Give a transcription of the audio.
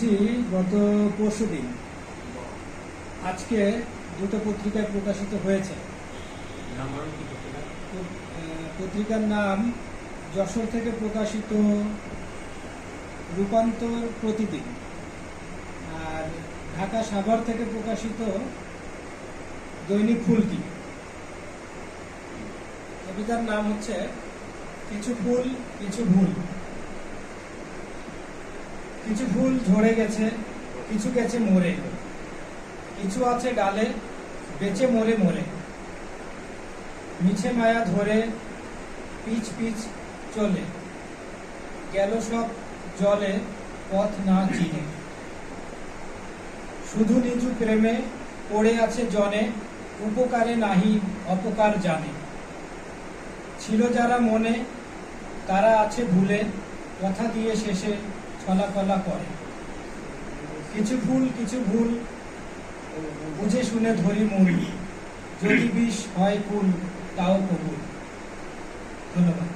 গত পরশুদিন আজকে দুটো পত্রিকায় প্রকাশিত হয়েছে। পত্রিকার নাম যশোর থেকে প্রকাশিত রূপান্তর প্রতিদিন, আর ঢাকা সাভার থেকে প্রকাশিত দৈনিক ফুলকি। কবিতার নাম হচ্ছে কিছু ফুল কিছু ভুল। কিছু ফুল ঝরে গেছে, কিছু গেছে মরে, কিছু আছে ডালে বেঁচে মরে মরে। মিছে মায়া ধরে পিচ পিচ চলে, গেল সব জলে পথ না চিনে। শুধু নিজু প্রেমে পড়ে আছে জনে, উপকারে নাহি অপকার জানে। ছিল যারা মনে তারা আছে ভুলে, কথা দিয়ে শেষে ছলাকলা করে। কিছু ফুল কিছু ভুল বুঝে শুনে ধরি মূল, যদি বিষ হয় কুল তাও কবুল। ধন্যবাদ।